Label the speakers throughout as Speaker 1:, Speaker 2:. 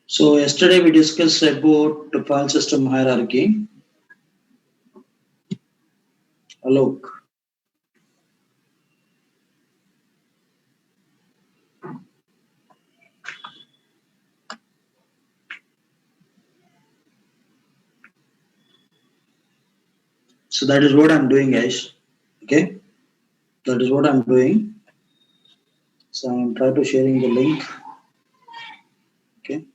Speaker 1: So yesterday we discussed about the file system hierarchy. Look, so that is what I'm doing, guys. Okay, that is what I'm doing. So I'm trying to sharing the link. Okay.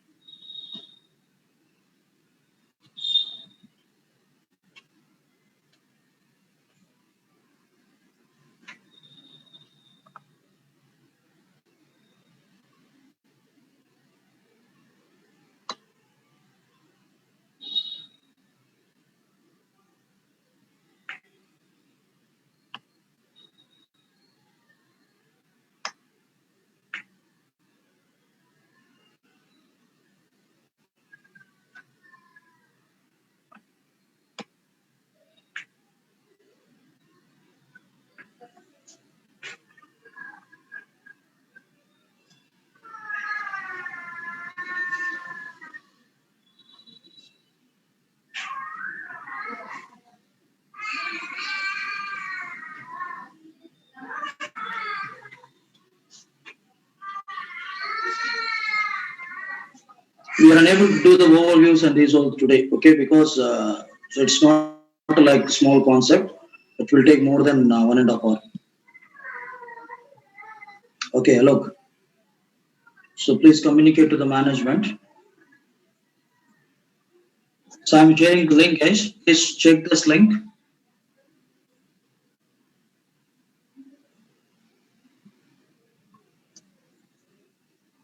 Speaker 1: We are unable to do the overviews and these all today. Okay, because so it's not like small concept. It will take more than 1.5 hours. Okay, look. So please communicate to the management. So I'm sharing the link, guys. Please check this link.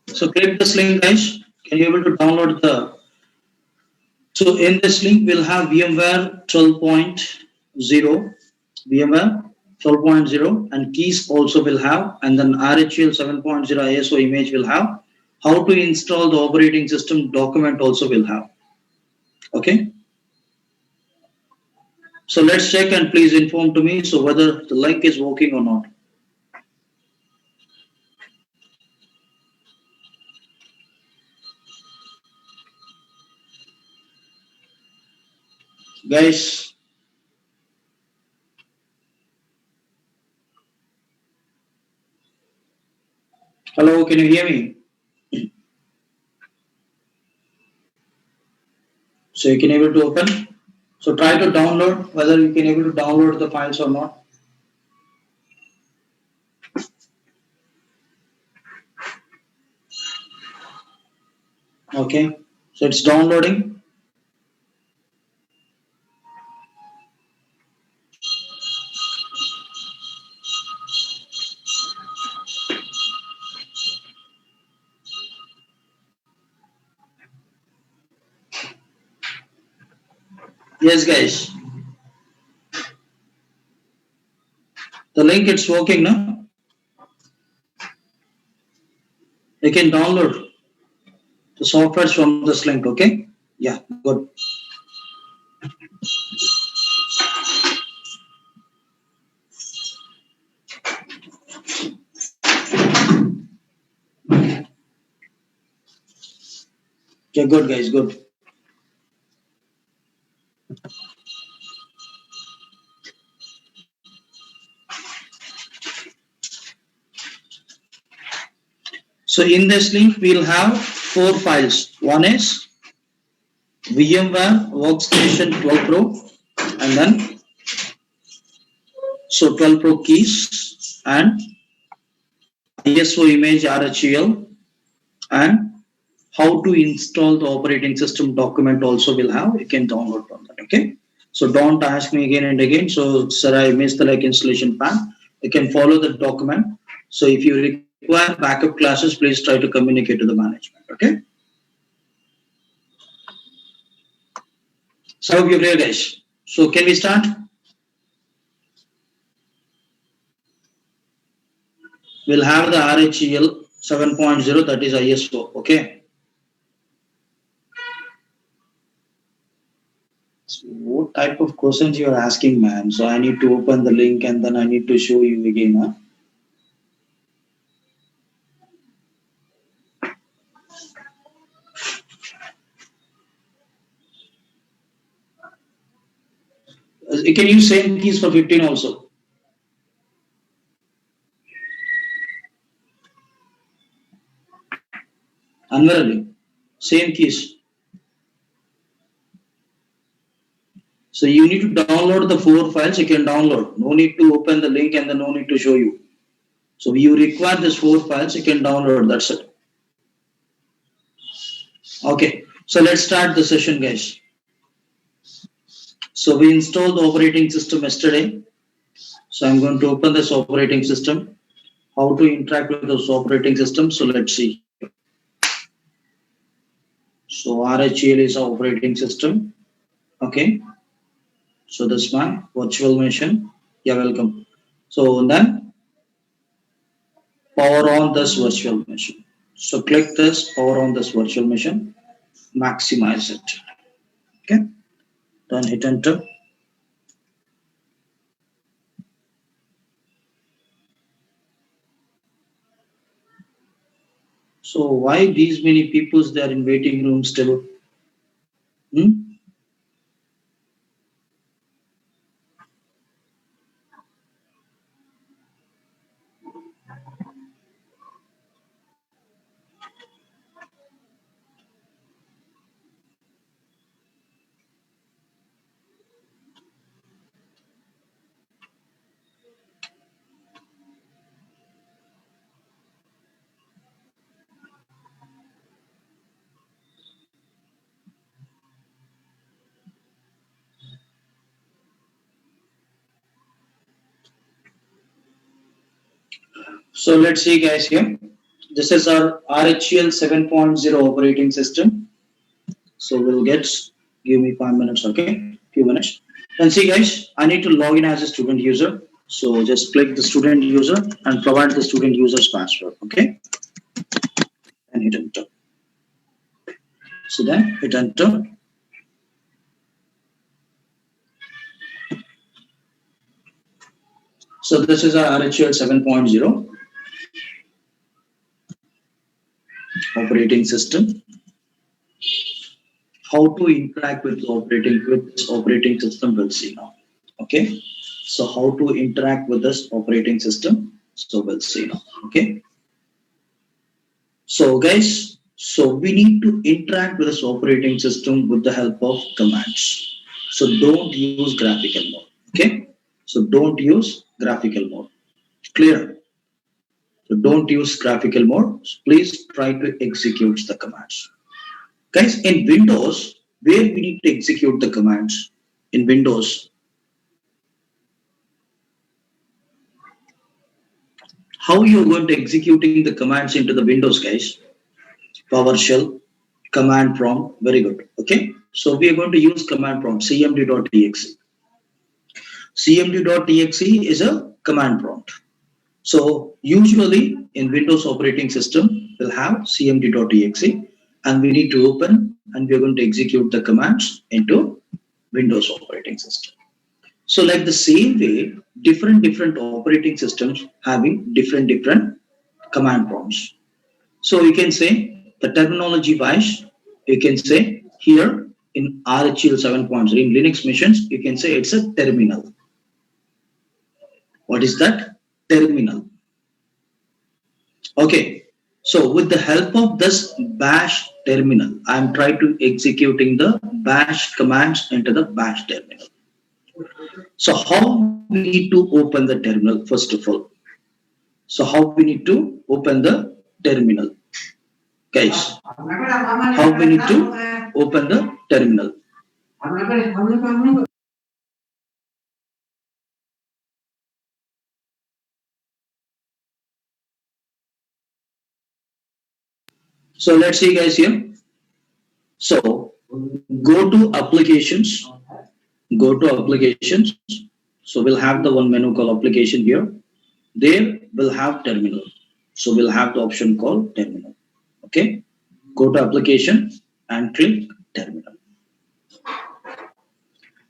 Speaker 1: So click this link, guys. Can you able to download the? So in this link, we'll have VMware 12.0, VMware 12.0, and keys also will have, and then RHEL 7.0 ISO image will have. How to install the operating system document also will have. Okay. So let's check and please inform to me so whether the link is working or not. Guys, hello, can you hear me? So you can able to open. So try to download whether you can able to download the files or not. Okay. So it's downloading. Yes, guys. The link it's working now. You can download the software from this link. Okay. Yeah. Good. Okay. Good, guys. Good. So in this link we'll have 4 files. One is VMware Workstation 12 Pro, and then so 12 Pro keys and ISO image RHEL, and how to install the operating system document also will have. You can download from that. Okay. So don't ask me again and again. So sir, I missed the like installation plan. You can follow the document. So if you require backup classes, please try to communicate to the management. Okay. So I hope you're clear, guys. So can we start? We'll have the RHEL 7.0, that is ISO. Okay. So what type of questions you are asking, man? So I need to open the link and then I need to show you again. Huh? you can use same keys for 15 also. Anwar Ali, same keys. So you need to download the 4 files. You can download. No need to open the link and then no need to show you. So you require this 4 files. You can download. That's it. Okay. So let's start the session, guys. So we installed the operating system yesterday. So I'm going to open this operating system. How to interact with this operating system. So let's see. So RHEL is our operating system. Okay. So this one, virtual machine. Yeah, welcome. So then power on this virtual machine. So click this power on this virtual machine. Maximize it. Okay. Then hit enter. So why these many people they are in waiting room still? So let's see, guys, here. This is our RHEL 7.0 operating system. So we'll get, give me 5 minutes, okay? Few minutes. And see, guys, I need to log in as a student user. So just click the student user and provide the student user's password, okay? And hit enter. So then hit enter. So this is our RHEL 7.0 operating system. How to interact with this operating system, we'll see now. Okay. So how to interact with this operating system. So we'll see now. Okay. So guys, so we need to interact with this operating system with the help of commands. So don't use graphical mode. Okay. So don't use graphical mode. Clear? So don't use graphical mode. Please try to execute the commands. Guys, in Windows, where we need to execute the commands in Windows, how you're going to executing the commands into the Windows, guys? PowerShell, command prompt, very good. Okay, so we are going to use command prompt cmd.exe. cmd.exe is a command prompt. So usually in Windows operating system, we'll have cmd.exe and we need to open and we're going to execute the commands into Windows operating system. So like the same way, different operating systems having different command prompts. So you can say the terminology wise, you can say here in RHEL 7.0 in Linux machines, you can say it's a terminal. What is that? Terminal. Okay. So with the help of this bash terminal, I'm trying to executing the bash commands into the bash terminal. So how we need to open the terminal first of all? So how we need to open the terminal? Guys, how we need to open the terminal? So let's see, guys, here. So go to applications, go to applications. So we'll have the one menu called application here. There we'll have terminal. So we'll have the option called terminal. Okay. Go to application and click terminal.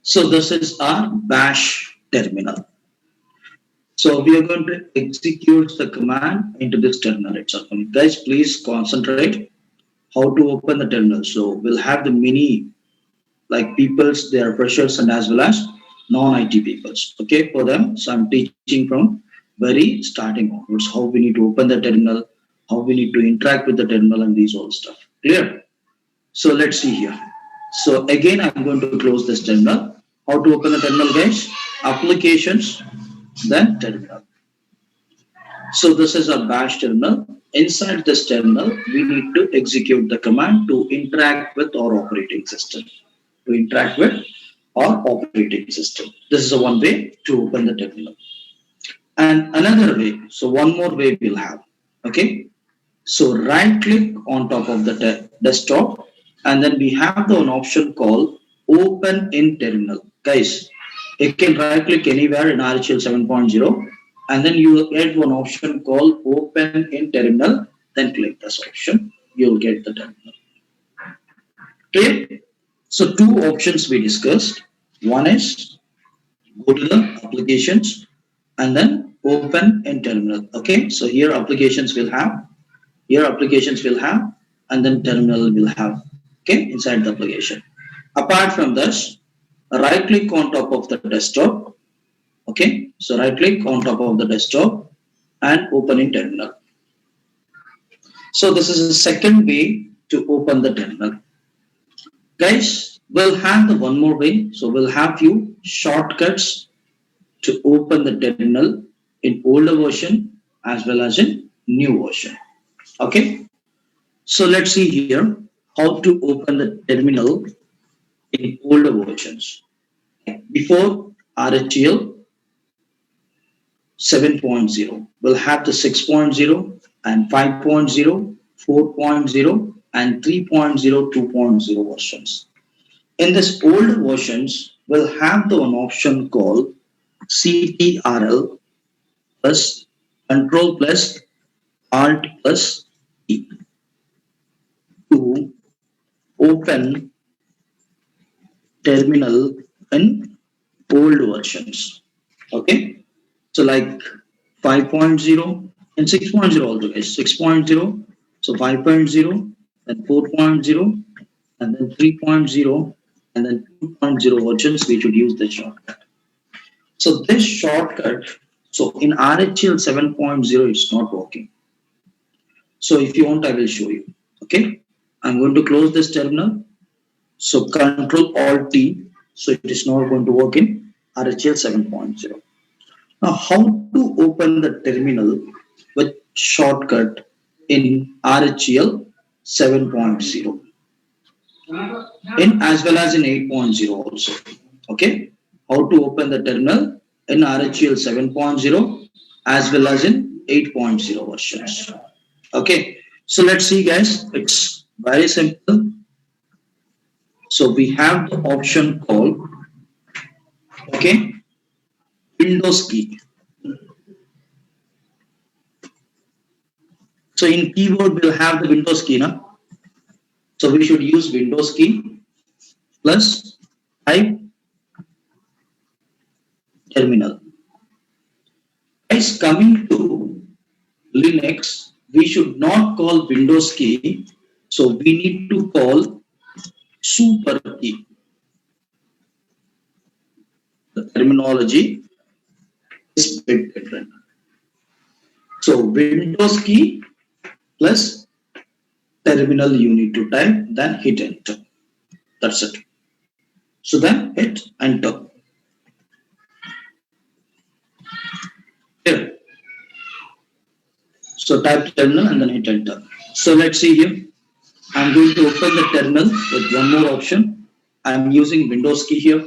Speaker 1: So this is our bash terminal. So we are going to execute the command into this terminal itself. And guys, please concentrate how to open the terminal. So we'll have the mini like people's, their pressures and as well as non-IT peoples. Okay, for them, so I'm teaching from very starting onwards how we need to open the terminal, how we need to interact with the terminal, and these all stuff. Clear? So let's see here. So again, I'm going to close this terminal. How to open the terminal, guys? Applications, then terminal. So this is a bash terminal. Inside this terminal, we need to execute the command to interact with our operating system. To interact with our operating system. This is a one way to open the terminal. And another way, so one more way we'll have. Okay. So right click on top of the desktop, and then we have the one option called open in terminal. Guys, you can right click anywhere in RHEL 7.0, and then you will get one option called open in terminal. Then click this option, you'll get the terminal. Okay. So two options we discussed. One is go to the applications and then open in terminal. Okay. So here applications will have, and then terminal will have. Okay. Inside the application. Apart from this, right click on top of the desktop. Okay. So right click on top of the desktop and open in terminal. So this is the second way to open the terminal. Guys, we'll have the one more way. So we'll have few shortcuts to open the terminal in older version as well as in new version. Okay. So let's see here how to open the terminal in older versions. Before RHEL 7.0, we'll have the 6.0 and 5.0, 4.0 and 3.0, 2.0 versions. In this older versions, we'll have the one option called CTRL plus Control plus Alt plus E to open terminal in old versions. Okay, so like 5.0 and 6.0 also, guys. 6.0, so 5.0, then 4.0, and then 3.0, and then 2.0 versions. We should use the shortcut. So this shortcut, so in RHEL 7.0, it's not working. So if you want, I will show you. Okay, I'm going to close this terminal. So Control Alt T. So it is not going to work in RHEL 7.0. Now, how to open the terminal with shortcut in RHEL 7.0 in as well as in 8.0 also. Okay, how to open the terminal in RHEL 7.0 as well as in 8.0 versions. Okay, so let's see, guys. It's very simple. So we have the option called, okay, Windows key. So in keyboard we'll have the Windows key now. So we should use Windows key plus type terminal. Guys, coming to Linux, we should not call Windows key. So we need to call super key. The terminology is a bit different. So Windows key plus terminal you need to type, then hit enter. That's it. So then hit enter. Here. So type terminal and then hit enter. So let's see here. I'm going to open the terminal with one more option. I'm using Windows key here.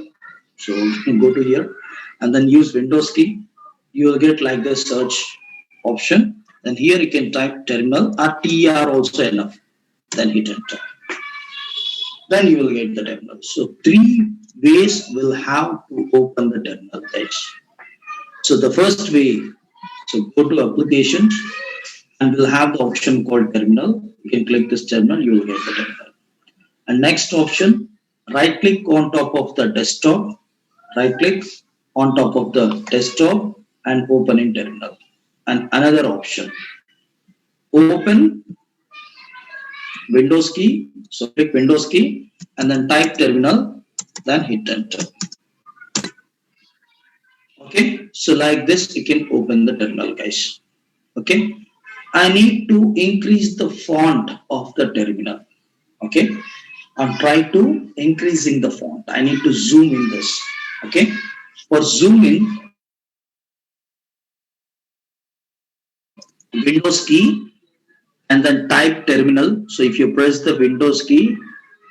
Speaker 1: So you can go to here and then use Windows key. You will get like the search option. And here you can type terminal or TR also enough. Then hit enter. Then you will get the terminal. So three ways we'll have to open the terminal page. So the first way, so go to applications and we'll have the option called terminal. You can click this terminal, you will get the terminal. And next option, right click on top of the desktop, right click on top of the desktop and open in terminal. And another option, open Windows key. So click Windows key and then type terminal, then hit enter. Okay, so like this, you can open the terminal, guys. Okay, I need to increase the font of the terminal. Okay, I'm trying to increasing the font. I need to zoom in this. Okay, for zoom in, Windows key and then type terminal. So if you press the Windows key,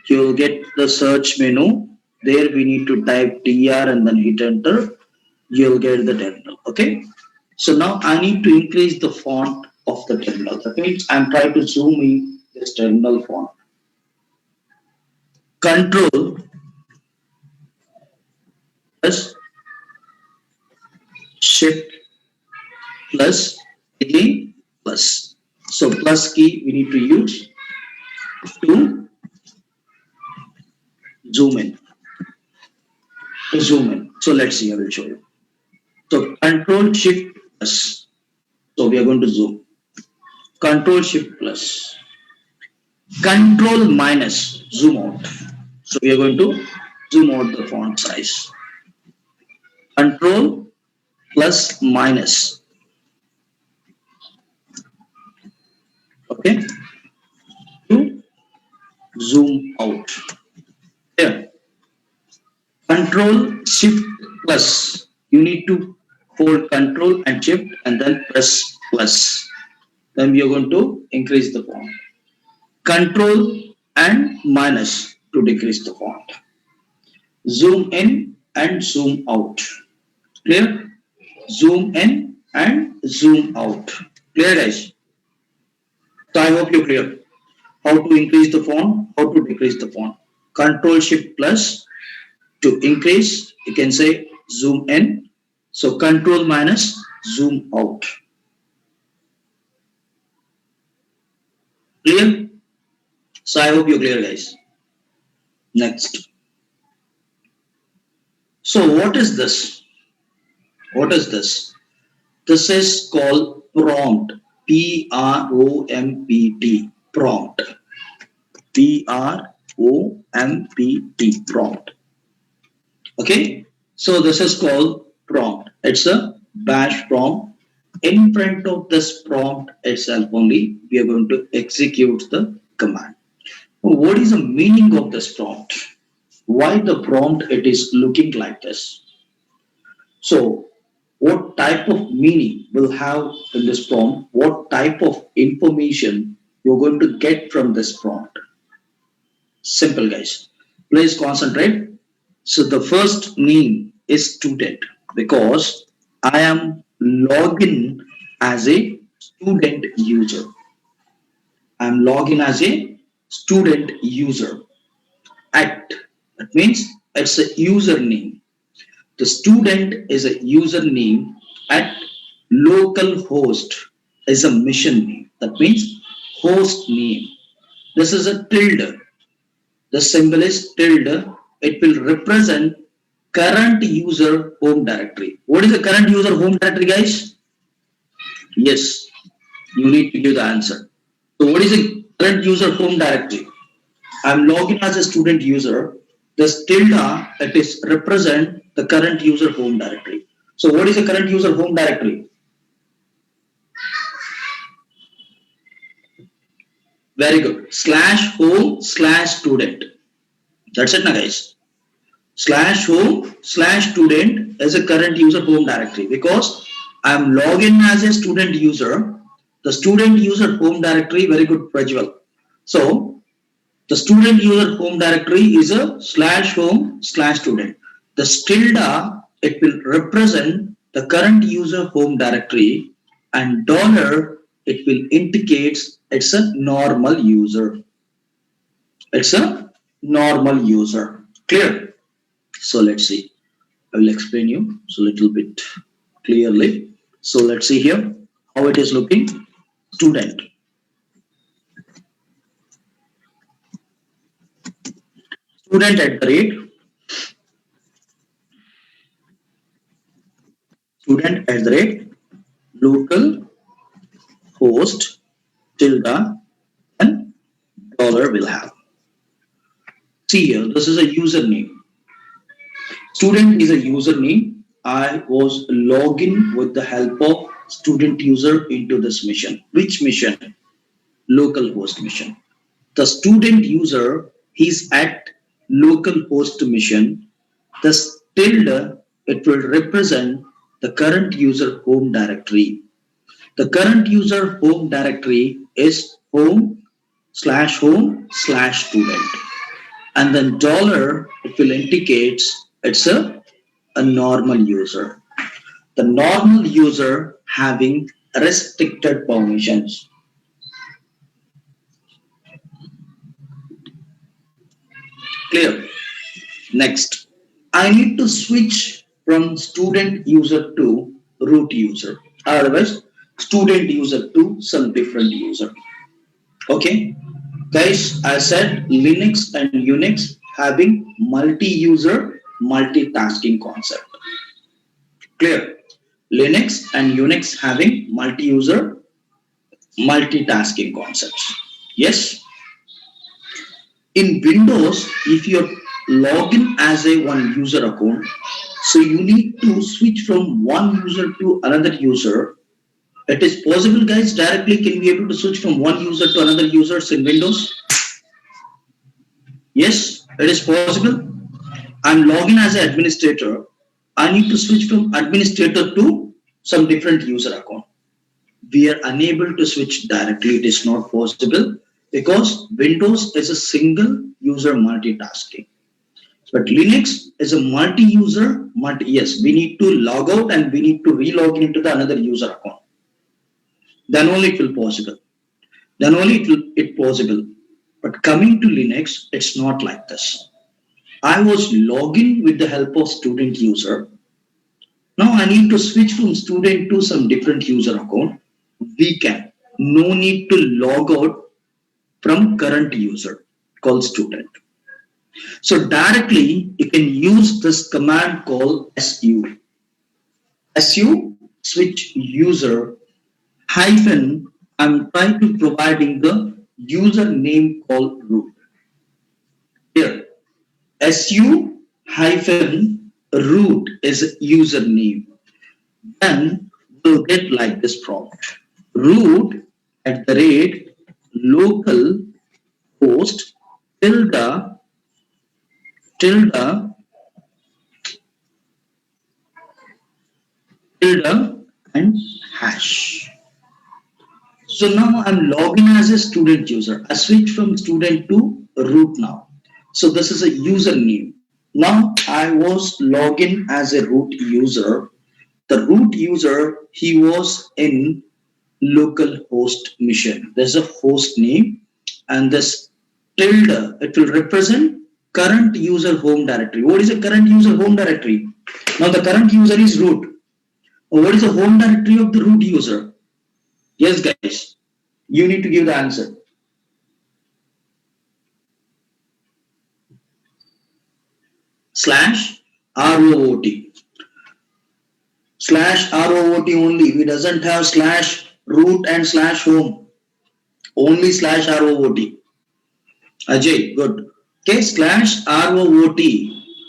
Speaker 1: you'll get the search menu. There we need to type TR and then hit enter. You'll get the terminal. Okay. So now I need to increase the font of the terminal. That means I'm trying to zoom in this terminal font. Control plus shift plus again plus. So plus key we need to use to zoom in. To zoom in. So let's see, I will show you. So control shift plus. So we are going to zoom. Control shift plus. Control minus zoom out. So we are going to zoom out the font size. Control plus minus. Okay. To zoom out. Here. Control shift plus. You need to hold control and shift and then press plus. Then we are going to increase the font. Control and minus to decrease the font. Zoom in and zoom out. Clear? Zoom in and zoom out. Clear, guys? So I hope you're clear. How to increase the font, how to decrease the font. Control shift plus to increase, you can say zoom in. So control minus zoom out. Clear? So I hope you're clear, guys. Next. So what is this? What is this? This is called prompt. Prompt. Prompt. Prompt. Prompt. Okay. So this is called prompt. It's a bash prompt. In front of this prompt itself only, we are going to execute the command. What is the meaning of this prompt? Why the prompt it is looking like this? So what type of meaning will have in this prompt? What type of information you're going to get from this prompt? Simple, guys. Please concentrate. So the first name is student because I am logging as a student user. I'm logging as a student user. At that means it's a username. The student is a username at localhost is a mission name. That means host name. This is a tilde. The symbol is tilde. It will represent current user home directory. What is the current user home directory, guys? Yes, you need to give the answer. So what is the current user home directory? I'm logged in as a student user. This tilde it is represent the current user home directory. So what is the current user home directory? Very good. /home/student. That's it, now, guys. /home/student is a current user home directory because I'm logged in as a student user. The student user home directory, very good, Prajwal. So the student user home directory is a /home/student. The tilde it will represent the current user home directory and dollar it will indicate it's a normal user. It's a normal user. Clear? So let's see. I will explain you so little bit clearly. So let's see here how it is looking. Student. Student at the rate. Student at the rate. Local host tilde and dollar will have. See here, this is a username. Student is a username I was logging with the help of student user into this mission. Which mission? Localhost mission. The student user is at localhost mission. The tilde, it will represent the current user home directory. The current user home directory is home/home/student. And then dollar, it will indicate it's a normal user. The normal user having restricted permissions. Clear? Next, I need to switch from student user to root user. Otherwise, student user to some different user. Okay, guys, I said Linux and Unix having multi-user multitasking concept. Clear? Linux and Unix having multi-user multitasking concepts. Yes. In Windows, if you're logged in as a one user account, so you need to switch from one user to another user. It is possible, guys, directly can be able to switch from one user to another users in Windows. Yes, it is possible. I'm logging as an administrator. I need to switch from administrator to some different user account. We are unable to switch directly. It is not possible because Windows is a single user multitasking. But Linux is a multi-user, yes, we need to log out and we need to re-log in into the another user account. Then only it will possible. Then only it possible. But coming to Linux, it's not like this. I was logging with the help of student user. Now I need to switch from student to some different user account. We can. No need to log out from current user called student. So directly you can use this command called su. Su switch user hyphen. I'm trying to providing the username called root. Here, su hyphen root is username. Then we'll get like this prompt. Root at the rate local host tilde tilde tilde and hash. So now I'm logging as a student user. I switch from student to root now. So this is a username. Now I was logging as a root user. The root user, he was in local host mission. There's a host name and this tilde, it will represent current user home directory. What is a current user home directory? Now the current user is root. What is the home directory of the root user? Yes, guys, you need to give the answer. Slash ROOT. Slash ROOT only. We doesn't have slash root and slash home. Only slash ROOT. Ajay, good. Okay, slash ROOT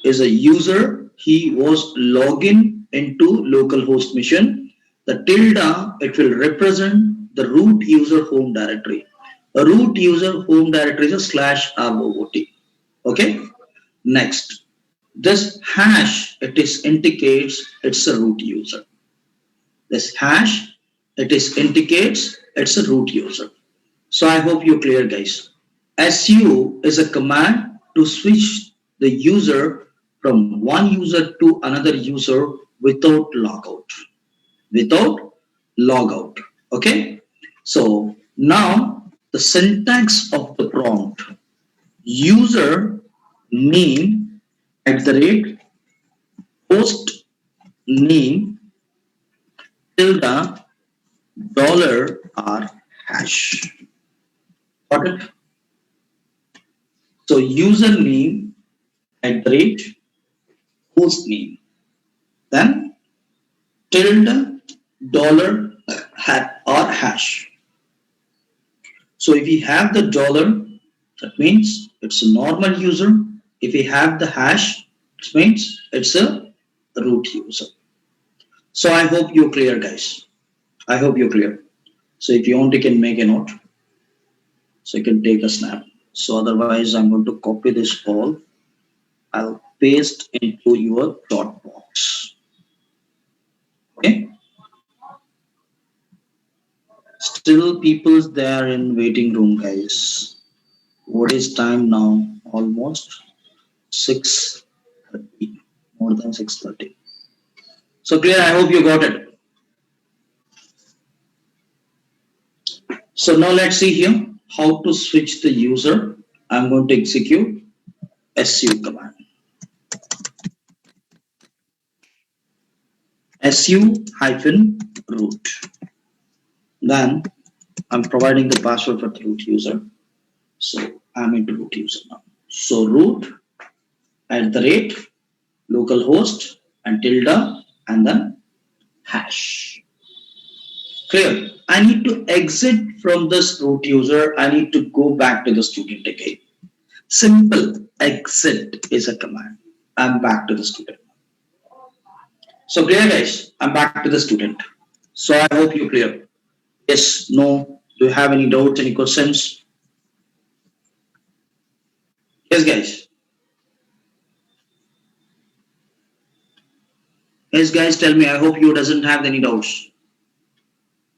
Speaker 1: is a user. He was logging into localhost mission. The tilde, it will represent the root user home directory. A root user home directory is a slash ROOT. Okay. Next, this hash, it is indicates it's a root user. This hash, it is indicates it's a root user. So I hope you're clear, guys. Su is a command to switch the user from one user to another user without logout. Without logout. Okay. So now the syntax of the prompt: user name at the rate host name tilde dollar r hash. Got it? So username at the rate host name, then tilde dollar or hash. So if we have the dollar, that means it's a normal user. If we have the hash, it means it's a root user. So I hope you're clear, guys. I hope you're clear. So if you want, you can make a note. So you can take a snap. So otherwise, I'm going to copy this all. I'll paste into your dot box. Okay. Still, people's there in waiting room, guys. What is time now? Almost 6:30. More than 6:30. So clear. I hope you got it. So now let's see here how to switch the user. I'm going to execute su command. su-root. Then I'm providing the password for the root user. So I'm into root user now. So root @ localhost and tilde and then hash. Clear. I need to exit from this root user. I need to go back to the student again. Simple exit is a command. I'm back to the student. So clear, guys. I'm back to the student. So I hope you're clear. Yes, no. Do you have any doubts, any questions? Yes, guys. Yes, guys, tell me. I hope you doesn't have any doubts.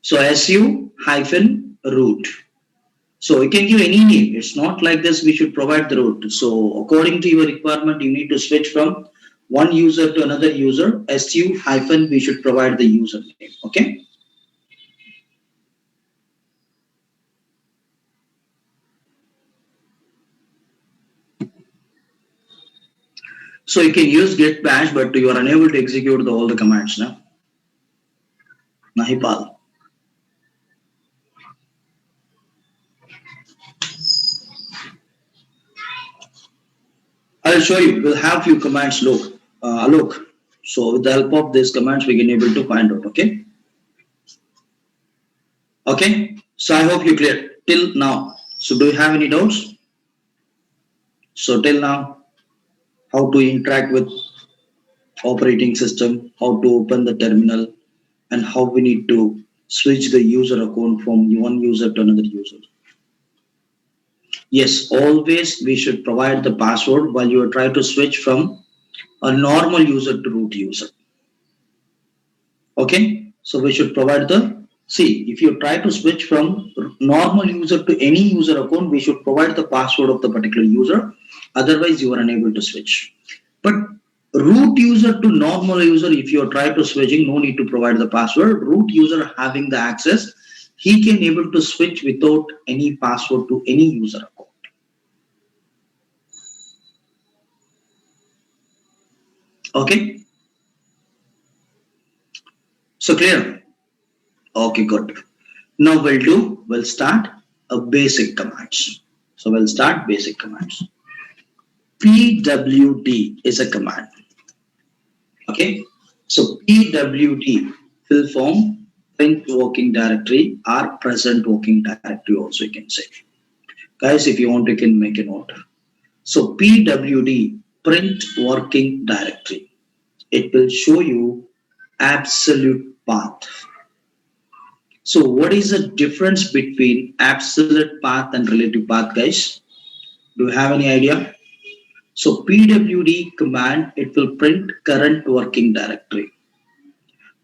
Speaker 1: So su-root. So you can give any name. It's not like this. We should provide the root. So according to your requirement, you need to switch from one user to another user. Su- we should provide the username. Okay. So you can use git bash, but you are unable to execute all the commands now. Nahipal. I'll show you. We'll have few commands. Look. So with the help of these commands, we can able to find out. Okay. Okay. So I hope you clear till now. So do you have any doubts? So till now, how to interact with operating system, how to open the terminal, and how we need to switch the user account from one user to another user. Yes, always we should provide the password while you are trying to switch from a normal user to root user. Okay, so we should provide see, if you try to switch from normal user to any user account, we should provide the password of the particular user. Otherwise, you are unable to switch. But root user to normal user, if you are trying to switching, no need to provide the password. Root user having the access, he can able to switch without any password to any user account. Okay, so clear. Okay, good. Now we'll start a basic commands. So we'll start basic commands. PWD is a command. Okay, so PWD full form print working directory or present working directory also you can say. Guys, if you want, you can make a note. So PWD print working directory. It will show you absolute path. So what is the difference between absolute path and relative path, guys? Do you have any idea? So PWD command, it will print current working directory.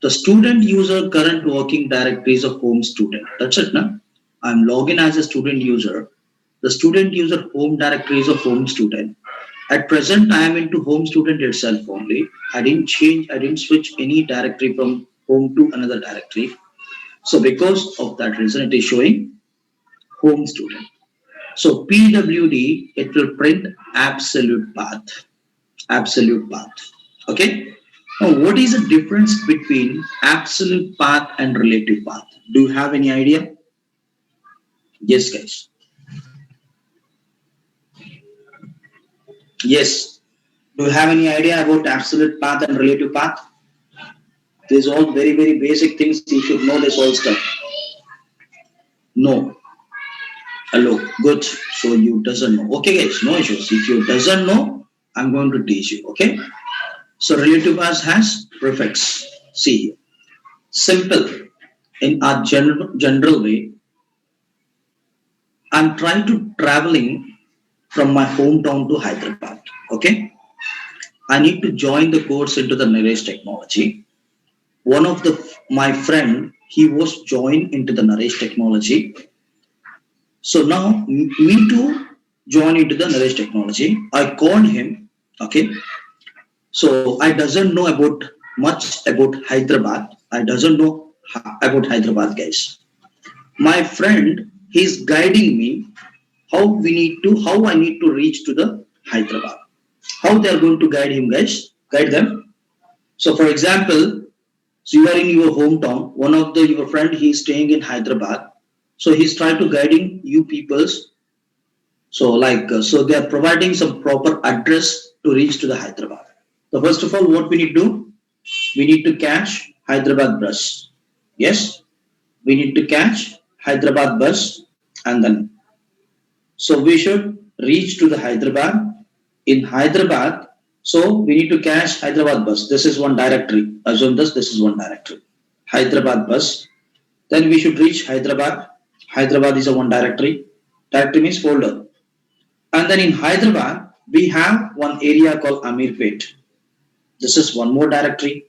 Speaker 1: The student user current working directory is a home student. That's it, no? I'm logging as a student user. The student user home directory is a home student. At present, I am into home student itself only. I didn't switch any directory from home to another directory. So because of that reason, it is showing home student. So PWD, it will print absolute path. Absolute path. Okay. Now, what is the difference between absolute path and relative path? Do you have any idea? Yes, guys. Yes. Do you have any idea about absolute path and relative path? These are all very, very basic things. You should know this all stuff. No. Hello. Good. So you doesn't know. Okay, guys. No issues. If you doesn't know, I'm going to teach you. Okay. So relative path has prefix. See here. Simple. In our general way, I'm trying to traveling from my hometown to Hyderabad. Okay, I need to join the course into the Naresh technology. One of the my friend, he was joined into the Naresh technology. So now me too join into the Naresh technology. I called him. Okay, so I doesn't know about much about Hyderabad. I doesn't know about Hyderabad, guys. My friend, he's guiding me how I need to reach to the Hyderabad. How they are going to guide him, guys? Guide them. So, for example, so you are in your hometown. One of the your friend he is staying in Hyderabad. So he's trying to guiding you peoples. So so they are providing some proper address to reach to the Hyderabad. So first of all, what we need to do? We need to catch Hyderabad bus. Yes, we need to catch Hyderabad bus, and then so we should reach to the Hyderabad. In Hyderabad, so we need to catch Hyderabad bus. This is one directory. Assume this is one directory. Hyderabad bus. Then we should reach Hyderabad. Hyderabad is a one directory. Directory means folder. And then in Hyderabad, we have one area called Amirpet. This is one more directory.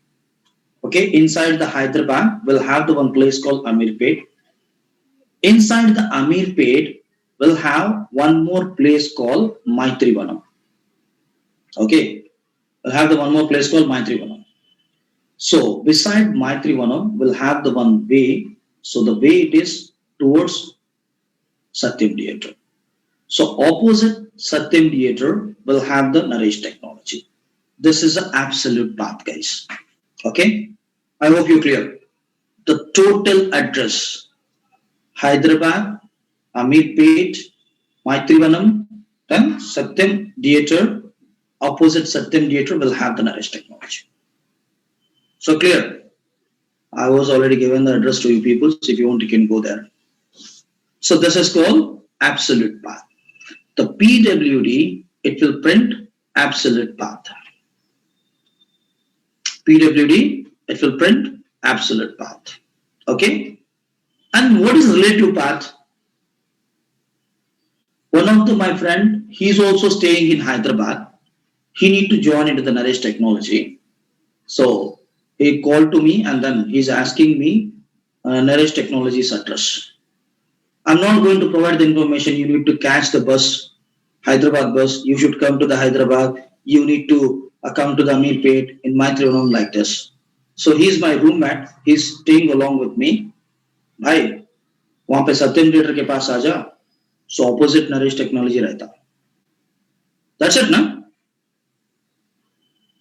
Speaker 1: Okay, inside the Hyderabad, we'll have the one place called Amirpet. Inside the Amirpet, we'll have one more place called Maitrivanam. Okay, we'll have the one more place called Maitrivanam. So beside Maitrivanam, we'll have the one way. So the way it is towards Satyam Theatre. So opposite Satyam Theatre will have the Naresh technology. This is an absolute path, guys. Okay, I hope you're clear. The total address: Hyderabad, Amirpet, Maitrivanam, then Satyam Theatre. Opposite Satyam Theatre will have the Naresh technology. So clear. I was already given the address to you people. So if you want, you can go there. So this is called absolute path. The PWD, it will print absolute path. PWD, it will print absolute path. Okay. And what is relative path? One of my friend, he's also staying in Hyderabad. He need to join into the Naresh technology. So he called to me and then he's asking me Naresh technology's address. I'm not going to provide the information. You need to catch the bus, Hyderabad bus. You should come to the Hyderabad. You need to come to the Amirpet in my room like this. So he's my roommate. He's staying along with me. भाई वहां पे सत्यम theatre के पास आ जा. So opposite Naresh technology रहता. That's it, na?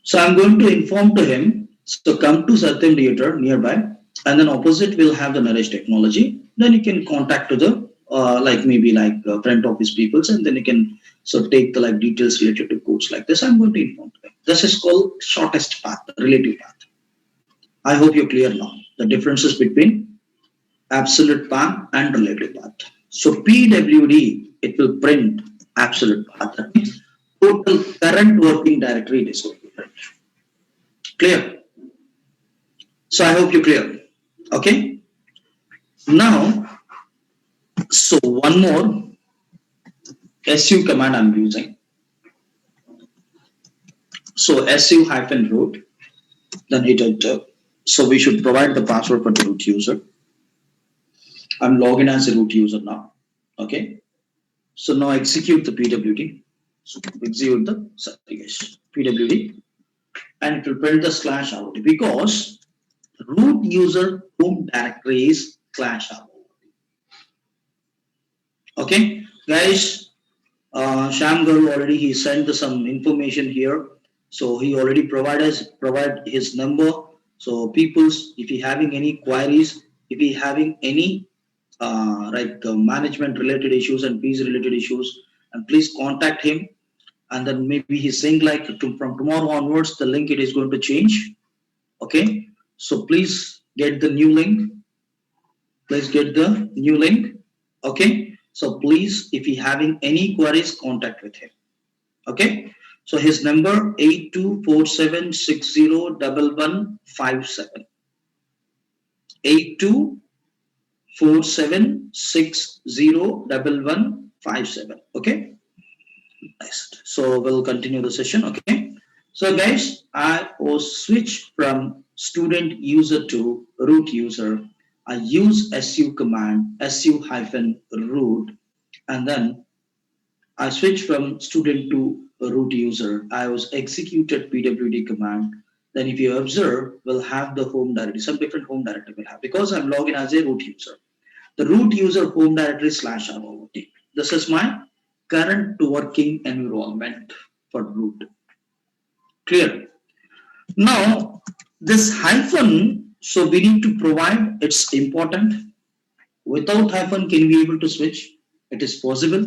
Speaker 1: So I'm going to inform to him. So come to Satyam Theatre nearby, and then opposite will have the Naresh technology. Then you can contact to the front office peoples, and then you can take the details related to codes like this. I'm going to inform them. This is called shortest path, relative path. I hope you're clear now. The differences between absolute path and relative path. So PWD, it will print absolute path. That means total current working directory it is going to print. Clear? So I hope you're clear. Okay. Now, so one more su command I'm using. So su-root, then hit enter. So we should provide the password for the root user. I'm logging as a root user now. Okay. So now execute the PWD. So execute the PWD, and it will print the /out because root user home directory is /out. Okay, guys. Sham Garu already he sent some information here. So he already provide his number. So peoples, if you having any queries, if you having any management related issues and fees related issues, and please contact him. And then maybe he's saying from tomorrow onwards the link it is going to change. Okay, so please get the new link. Okay, so please, if you having any queries, contact with him. Okay, so his number 8247601157. 8247601157. Okay. Next. So we'll continue the session. Okay. So guys, I was switch from student user to root user. I use su command, su hyphen root, and then I switch from student to a root user. I was executed pwd command. Then if you observe, we'll have the home directory, some different home directory will have because I'm logged in as a root user. The root user home directory slash ROT. This is my current working environment for root. Clear? Now, this hyphen, so we need to provide, it's important. Without hyphen, can we be able to switch? It is possible.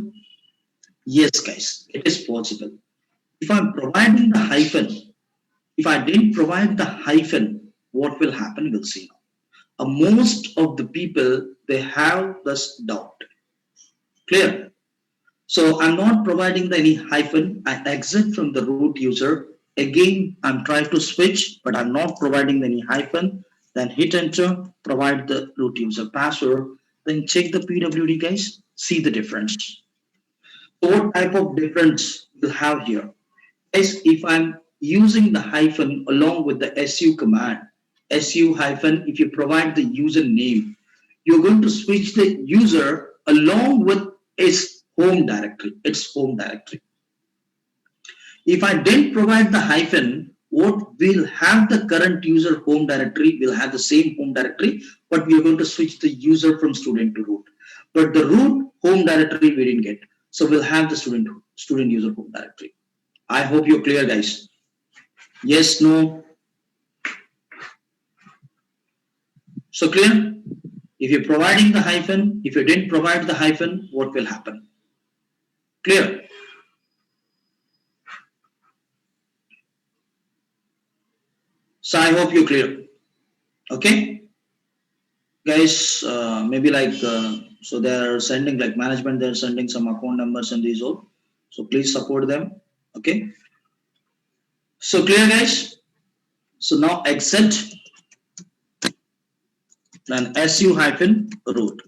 Speaker 1: Yes, guys, it is possible. If I'm providing the hyphen, if I didn't provide the hyphen, what will happen? We'll see now. Most of the people, they have this doubt. Clear? So I'm not providing any hyphen. I exit from the root user. Again, I'm trying to switch, but I'm not providing any hyphen. Then hit enter, provide the root user password. Then check the PWD, guys. See the difference. So what type of difference we'll have here? Guys, if I'm using the hyphen along with the su command, su hyphen, if you provide the username, you're going to switch the user along with its home directory, If I didn't provide the hyphen, what will have the current user home directory will have the same home directory, but we are going to switch the user from student to root. But the root home directory we didn't get. So we'll have the student user home directory. I hope you're clear, guys. Yes, no. So clear? If you're providing the hyphen, if you didn't provide the hyphen, what will happen? Clear? So I hope you're clear. Okay? Guys, maybe like, so they're sending like management, they're sending some account numbers and these all. So please support them. Okay? So clear, guys? So now exit then su hyphen root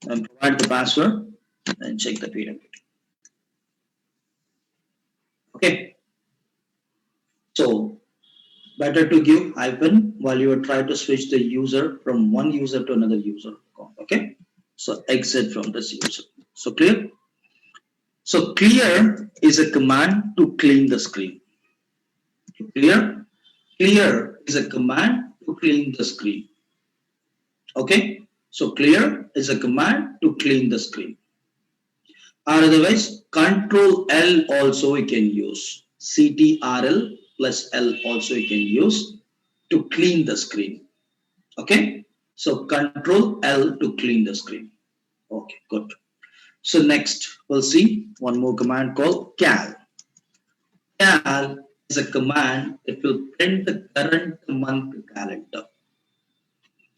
Speaker 1: and provide the password and check the PWD. Okay. So better to give hyphen while you are trying to switch the user from one user to another user. Okay. So exit from this user. So clear? So clear is a command to clean the screen. Clear? Clear is a command to clean the screen. Okay. So clear is a command to clean the screen. Or otherwise, Control L also we can use. CTRL plus L also we can use to clean the screen. Okay. So Control L to clean the screen. Okay, good. So next we'll see one more command called cal. Cal is a command that will print the current month calendar.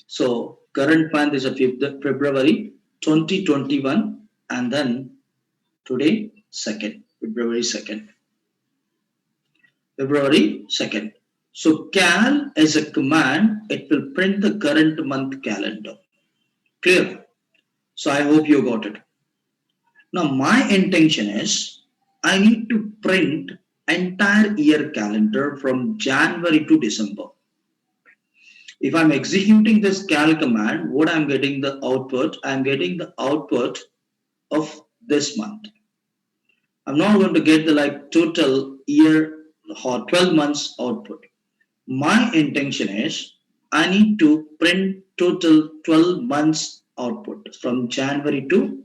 Speaker 1: So current month is a February 2021 and then today 2nd, February 2nd. February 2nd. So cal is a command, it will print the current month calendar. Clear? So I hope you got it. Now my intention is I need to print entire year calendar from January to December. If I'm executing this cal command, what I'm getting the output, I'm getting the output of this month. I'm not going to get the like total year or 12 months output. My intention is I need to print total 12 months output from January to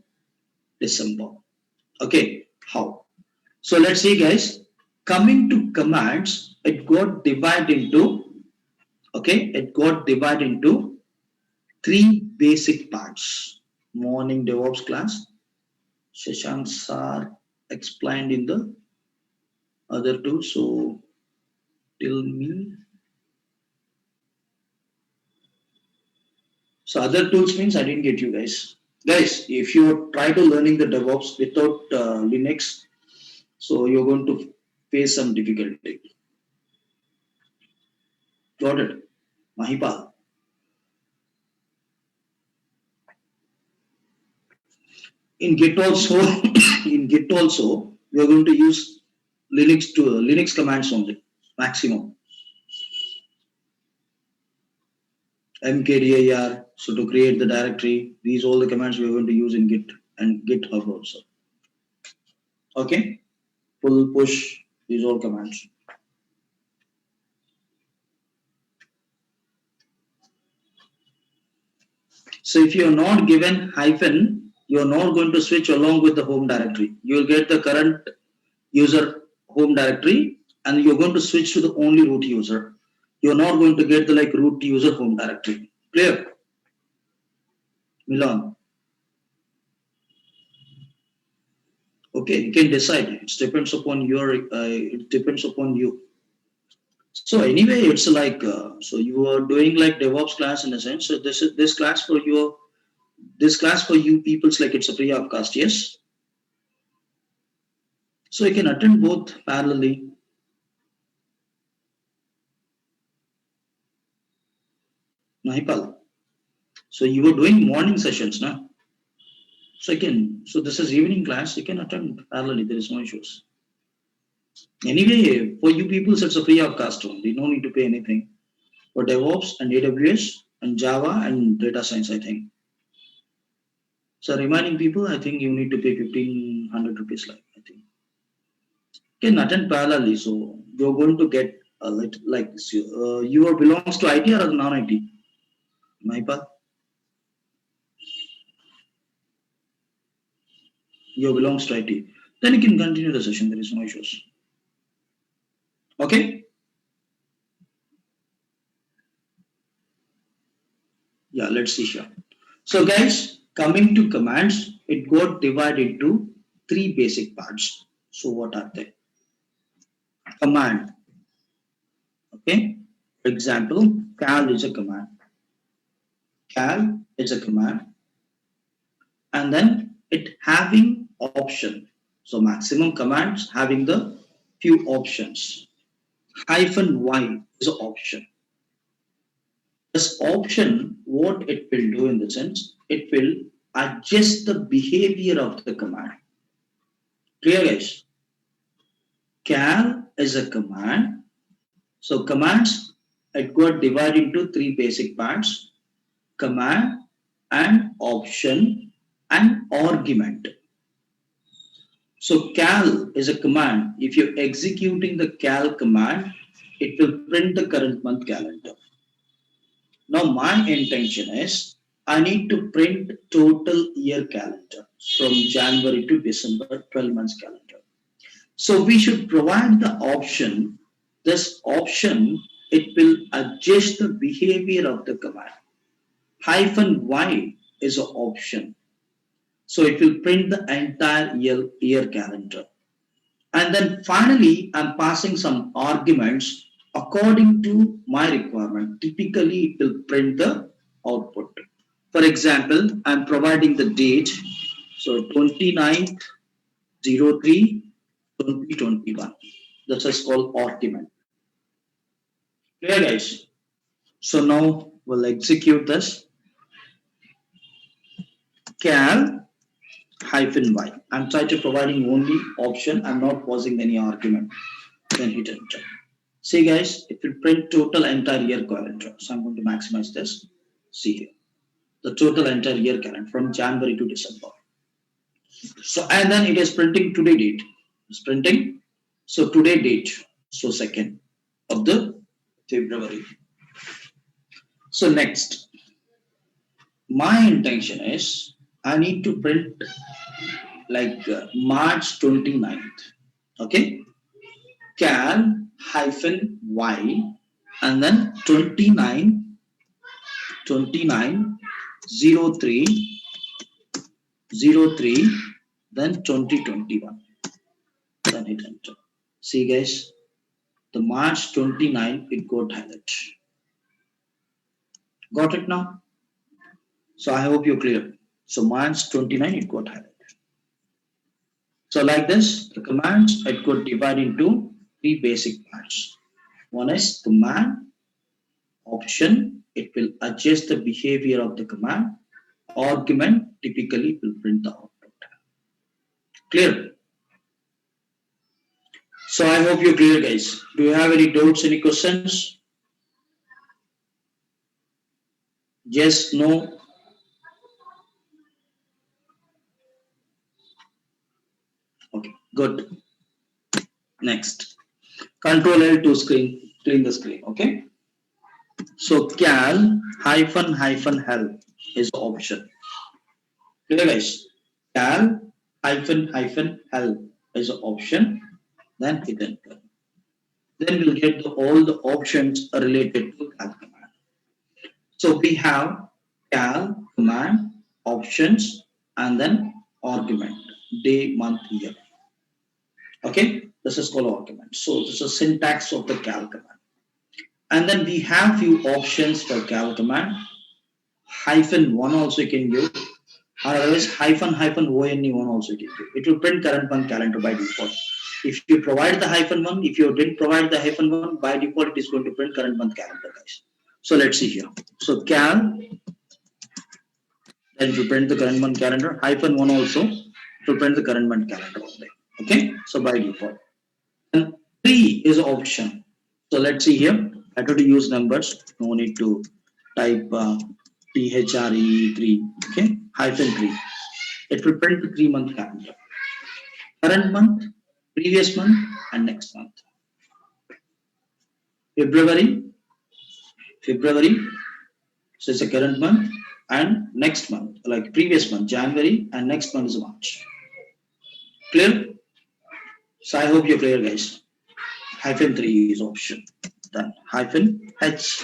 Speaker 1: December. Okay, how? So let's see, guys. Coming to commands, it got divided into three basic parts. Morning DevOps class, Shashank sir explained in the other two. So tell me. So other tools means I didn't get you guys. Guys, if you try to learning the DevOps without Linux, so you're going to face some difficulty. Got it? Mahipal. in Git also, in Git also, we are going to use Linux commands only, maximum. mkdir, so to create the directory, these all the commands we are going to use in Git and GitHub also. Okay, pull, push, these all commands. So if you are not given hyphen, you are not going to switch along with the home directory. You will get the current user home directory and you're going to switch to the only root user. You're not going to get the like root user home directory. Clear? Milan. Okay, you can decide. It depends upon your. It depends upon you. So anyway, it's like so you are doing like DevOps class in a sense. So this class for your this class for you people's like it's a free of cost. Yes. So you can attend both parallelly. Mahipal. So you were doing morning sessions, now. So this is evening class. You can attend parallelly. There is no issues. Anyway, for you people, it's a free of cost only. No need to pay anything for DevOps and AWS and Java and data science. I think. So reminding people, I think you need to pay 1,500 rupees. Like I think. You can attend parallelly. So you're going to get like this. You belongs to IT or non-IT? Mahipal? You belongs to IT. Then you can continue the session. There is no issues. Okay. Yeah, let's see here. So guys, coming to commands, it got divided into three basic parts. So what are they? Command. Okay. For example, cal is a command. Cal is a command. And then it having option. So maximum commands having the few options. Hyphen y is an option. This option, what it will do in the sense, it will adjust the behavior of the command. Clear guys? Cal is a command. So commands, it got divided into three basic parts. Command and option and argument. So cal is a command. If you're executing the cal command, it will print the current month calendar. Now my intention is I need to print total year calendar from January to December, 12 months calendar. So we should provide the option. This option, it will adjust the behavior of the command. Hyphen y is an option. So it will print the entire year calendar. And then finally, I'm passing some arguments according to my requirement. Typically, it will print the output. For example, I'm providing the date. So 29th 03 2021. This is called argument. Clear guys? So now we'll execute this. Cal hyphen y. I'm trying to providing only option. I'm not pausing any argument. Then hit enter. See guys, it will print total entire year calendar. So I'm going to maximize this. See here. The total entire year calendar from January to December. So and then it is printing today date. It's printing. So today date. So 2nd of the February. So next, my intention is I need to print like March 29th. Okay. Cal hyphen y and then 29 03 then 2021. Then hit enter. See guys, the March 29 it got highlighted. Got it now? So I hope you're clear. So March 29 it got highlighted. So like this, the commands it could divide into three basic parts. One is command, option, it will adjust the behavior of the command, argument, typically will print the output. Clear? So I hope you're clear, guys. Do you have any doubts, any questions? Yes, no? Okay, good. Next. Control L to screen, clean the screen, okay? So cal hyphen hyphen help is the option. Clear, guys? Cal hyphen hyphen help is the option. Then hit enter. Then we'll get all the options related to cal command. So we have cal command, options, and then argument, day, month, year. Okay, this is called argument. So this is syntax of the cal command. And then we have few options for cal command. Hyphen one also you can give, or otherwise hyphen hyphen one also you can give. It will print current month calendar by default. If you provide the hyphen one, if you didn't provide the hyphen one, by default it is going to print current month calendar, guys. So let's see here. So cal, then it will print the current month calendar. Hyphen one also to print the current month calendar only. Okay, so by default. And 3 is an option. So let's see here. I have to use numbers. No need to type THRE3. Okay, hyphen 3. It will print the 3-month calendar. Current month, previous month, and next month. February. So it's a current month, and next month, like previous month, January, and next month is March. Clear? So I hope you're clear, guys. Hyphen 3 is option. Then hyphen H,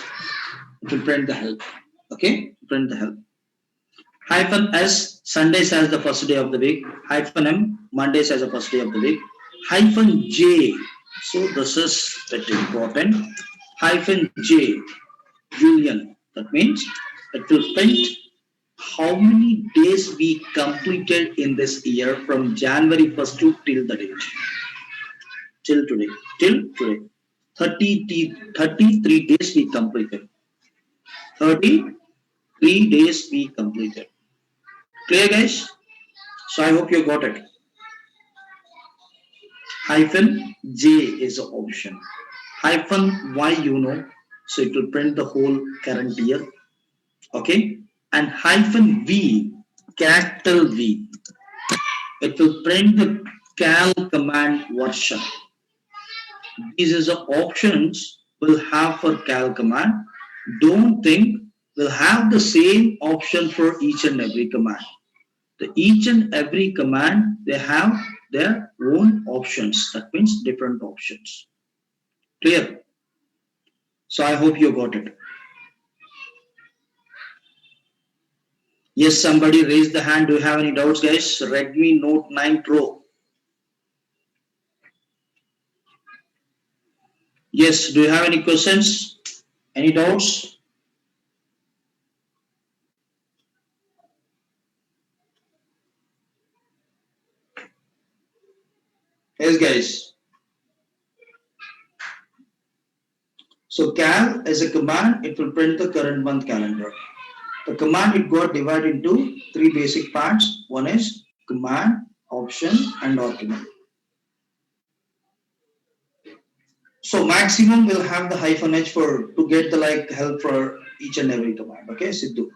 Speaker 1: it will print the help. Okay, print the help. Hyphen S, Sundays as the first day of the week. Hyphen M, Mondays as the first day of the week. Hyphen J, so this is very important. Hyphen J, Julian. That means it will print how many days we completed in this year from January 1st to till the date. Till today. 33 days we completed. 33 days we completed. Clear, guys? So I hope you got it. Hyphen J is the option. Hyphen Y, so it will print the whole current year. Okay? And hyphen V, capital V, it will print the cal command version. These are the options we'll have for cal command. Don't think we'll have the same option for each and every command. Each and every command, they have their own options. That means different options. Clear? So I hope you got it. Yes, somebody raised the hand. Do you have any doubts, guys? Redmi Note 9 Pro. Yes, do you have any questions? Any doubts? Yes, guys. So cal is a command, it will print the current month calendar. The command, it got divided into 3 basic parts. One is command, option, and argument. So maximum will have the hyphen H for to get the help for each and every command. Okay, Sidhu.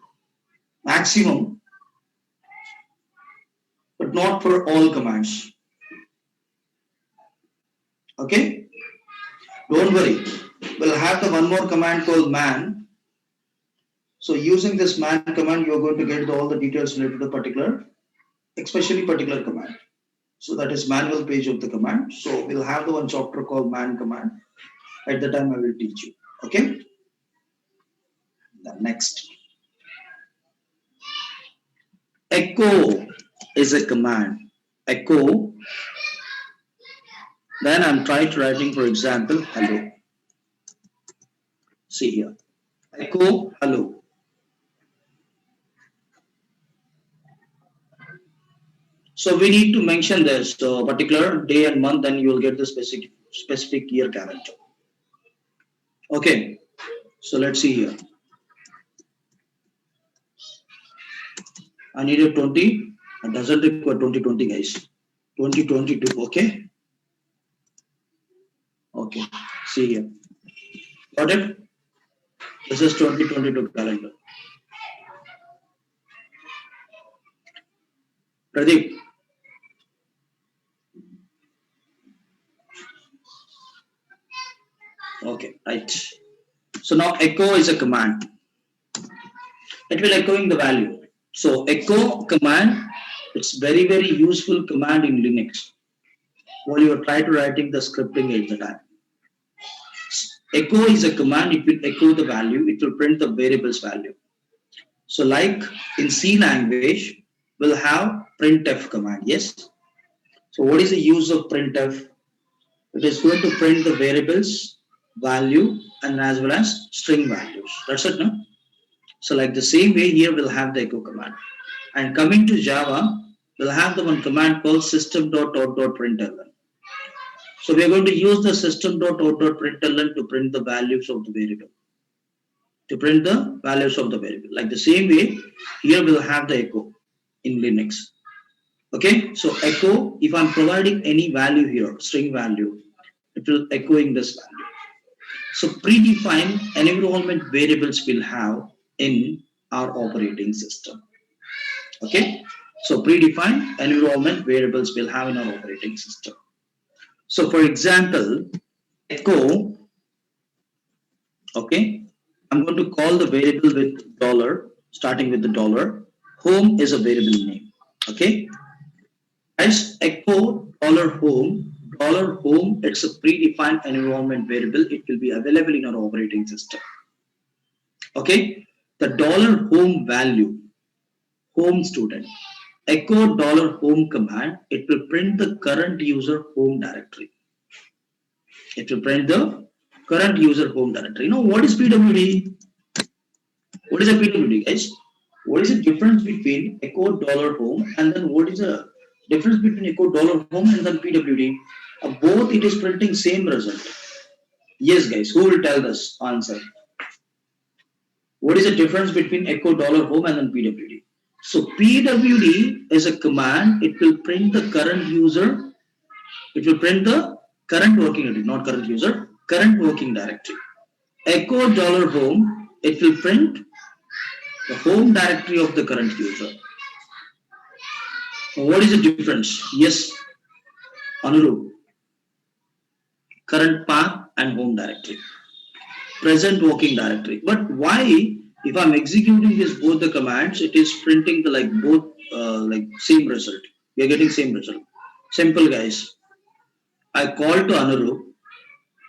Speaker 1: Maximum, but not for all commands. Okay, don't worry. We'll have the one more command called man. So using this man command, you're going to get all the details related to particular, especially particular command. So that is manual page of the command. So we'll have the one chapter called man command. At the time I will teach you. Okay. The next. Echo is a command. Echo. Then I'm trying to writing, for example, hello. See here. Echo hello. So we need to mention this particular day and month, then you will get the specific year calendar. Okay. So let's see here. I need a 20. It doesn't require 2020, guys. 2022. Okay. Okay. See here. Got it? This is 2022 calendar. Pradeep. Okay, right. So now echo is a command. It will echoing the value. So echo command, it's very, very useful command in Linux. While you are trying to writing the scripting at the time. Echo is a command, it will echo the value, it will print the variable's value. So like in C language, we'll have printf command, yes? So what is the use of printf? It is going to print the variables, value, and as well as string values. That's it, no? So like the same way here we'll have the echo command. And coming to Java, we'll have the one command called system.out.println. So we are going to use the system.out.println to print the values of the variable. To print the values of the variable. Like the same way, here we'll have the echo in Linux. Okay, so echo, if I'm providing any value here, string value, it will echoing this value. So predefined environment variables will have in our operating system. Okay, so predefined environment variables will have in our operating system. So for example, echo, okay, I'm going to call the variable with dollar, starting with the dollar. Home is a variable name. Okay, as echo $home, it's a predefined environment variable. It will be available in our operating system. Okay, the $home value, home student, echo $home command, it will print the current user home directory. It will print the current user home directory. Now, what is PWD? What is a PWD, guys? What is the difference between echo $home and then what is the difference between echo $home and then PWD? Both it is printing same result. Yes, guys, who will tell us answer? What is the difference between echo $home and then PWD? So PWD is a command. It will print the current user. It will print the current working directory, not current user, current working directory. Echo $home, it will print the home directory of the current user. What is the difference? Yes, Anurup. Current path and home directory. Present working directory. But why, if I'm executing this both the commands, it is printing the like both like same result. We are getting same result. Simple, guys. I call to Anurup,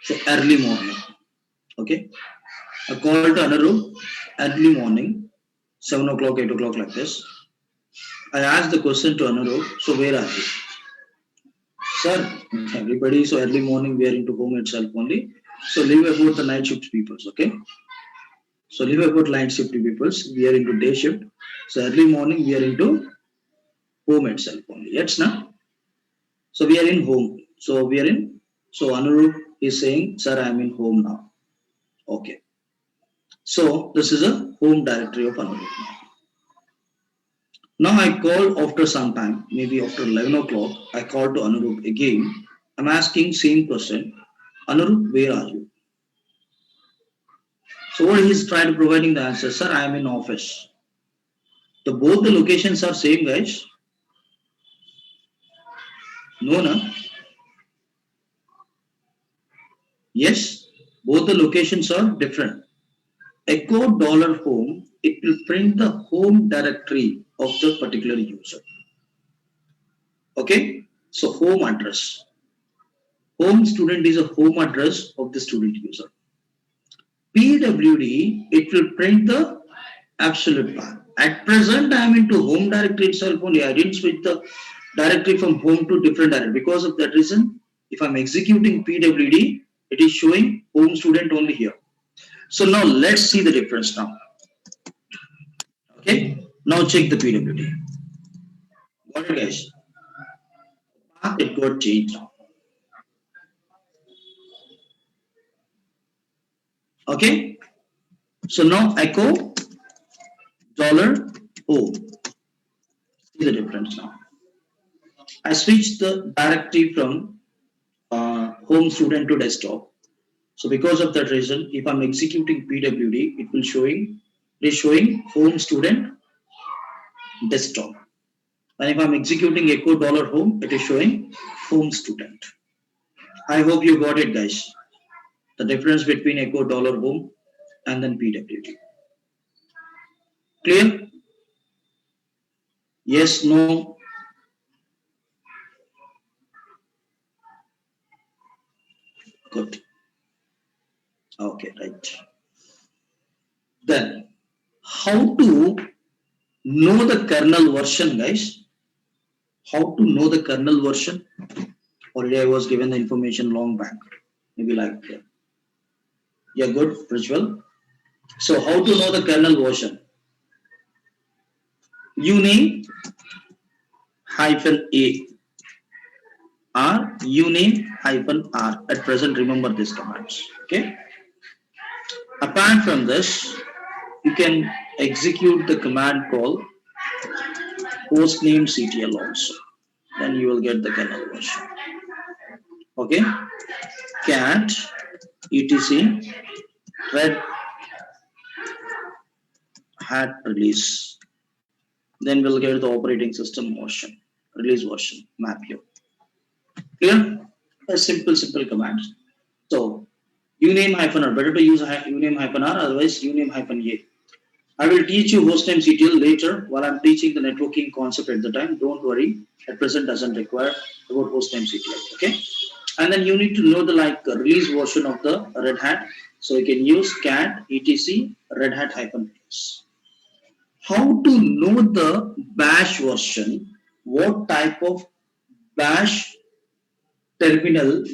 Speaker 1: say early morning. Okay. I call to Anurup early morning, 7 o'clock, 8 o'clock like this. I ask the question to Anurup, so where are you? Sir, everybody, so early morning we are into home itself only. So leave about the night shift peoples, okay? So leave about night shift peoples, we are into day shift. So early morning we are into home itself only. Yes, now? So we are in home. So we are in, so Anurup is saying, sir, I am in home now. Okay. So this is a home directory of Anurup. Now I call after some time, maybe after 11 o'clock, I call to Anurup again. I'm asking same question. Anurup, where are you? So what he's trying to providing the answer, sir, I am in office. The both the locations are same, guys. No, no. Yes, both the locations are different. Echo $home, it will print the home directory of the particular user. Okay, so home address. Home student is a home address of the student user. PWD, it will print the absolute path. At present, I am into home directory itself only. I didn't switch the directory from home to different directory. Because of that reason, if I'm executing PWD, it is showing home student only here. So now let's see the difference now. Okay, now check the PWD. Got it, guys? It got changed now. Okay, so now echo $home. See the difference now. I switched the directory from home student to desktop. So because of that reason, if I'm executing PWD, it is showing home student desktop. And if I'm executing echo dollar home, it is showing home student. I hope you got it, guys. The difference between echo dollar home and then PWD. Clear? Yes, no? Good. Okay, right. Then, how to know the kernel version, guys? How to know the kernel version? Already I was given the information long back. Maybe like, yeah, good, Ritual. So, how to know the kernel version? Uname hyphen A or uname hyphen R. At present, remember these commands. Okay. Apart from this, you can execute the command called hostnamectl also. Then you will get the kernel version. Okay. Cat etc red hat release. Then we'll get the operating system version, release version, map here. Clear? A simple commands. So uname hyphen R. Better to use uname hyphen R, otherwise uname hyphen A. I will teach you hostnamectl later while I'm teaching the networking concept at the time. Don't worry, at present doesn't require about hostnamectl. Okay, and then you need to know the release version of the Red Hat. So you can use cat etc red hat hyphen s. How to know the bash version? What type of bash terminal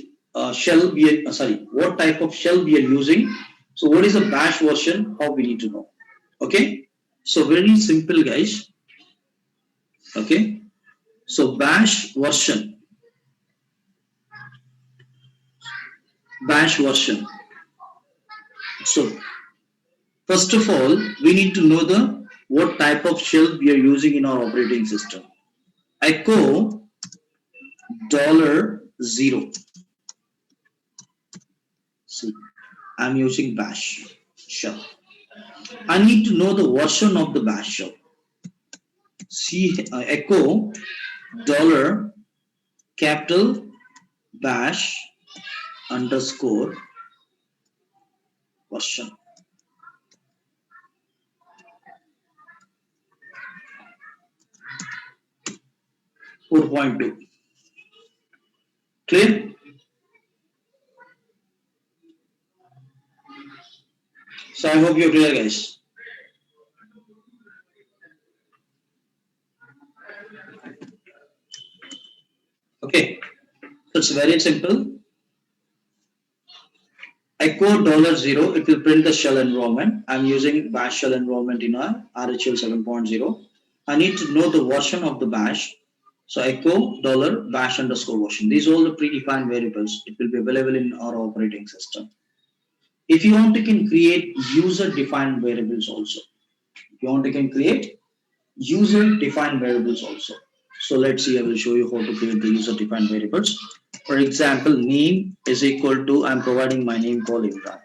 Speaker 1: shell we are, what type of shell we are using? So what is the bash version? How we need to know? Okay, so very simple, guys. Okay, so bash version. So first of all, we need to know the what type of shell we are using in our operating system. Echo $0. See, I'm using bash shell. I need to know the version of the bash shell. See, echo dollar capital bash underscore version. 4.2. Clear? So I hope you're clear, guys. Okay, so it's very simple. Echo $0, it will print the shell environment. I'm using bash shell environment in our RHEL 7.0. I need to know the version of the bash. So echo dollar bash underscore version. These are all the predefined variables. It will be available in our operating system. If you want, you can create user-defined variables also. If you want, you can create user-defined variables also. So let's see, I will show you how to create the user-defined variables. For example, name is equal to, I'm providing my name called Imran.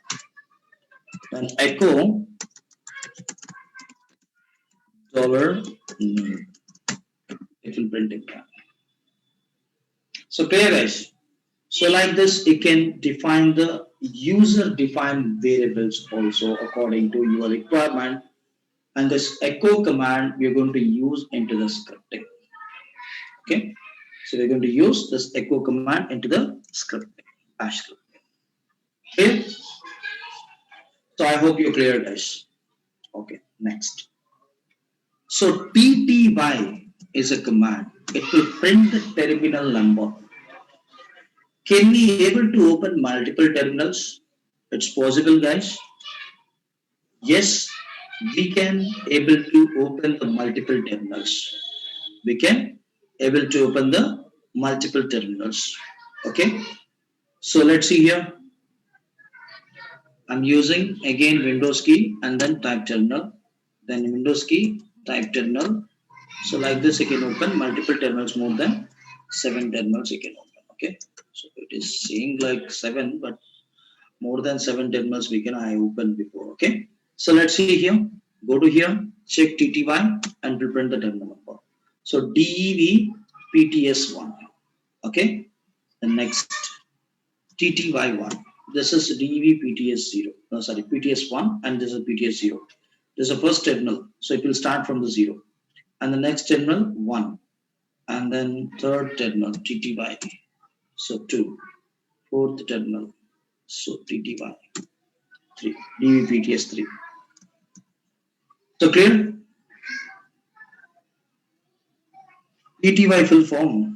Speaker 1: Then echo dollar name. It will print Imran. So clear, guys? So like this, you can define the user-defined variables also according to your requirement. And this echo command we're going to use into the scripting. Okay, so we're going to use this echo command into the scripting, bash scripting. Okay, so I hope you're clear, guys. Okay, next. So TTY is a command. It will print the terminal number. Can we able to open multiple terminals? It's possible, guys. Yes, we can able to open the multiple terminals. We can able to open the multiple terminals. Okay, so let's see here. I'm using again Windows key and then type terminal, then Windows key, type terminal. So like this, you can open multiple terminals more than 7 terminals you can open. Okay, so it is saying like 7, but more than 7 terminals we can I open before. Okay, so let's see here. Go to here, check TTY, and we'll print the terminal number. So DEV PTS1. Okay, the next TTY1. This is DEV PTS0. No, sorry, PTS1, and this is PTS0. This is the first terminal, so it will start from the 0. And the next terminal 1. And then third terminal TTY, so 2. Fourth terminal, so TTY 3. DEV PTS3. So clear? TTY full form.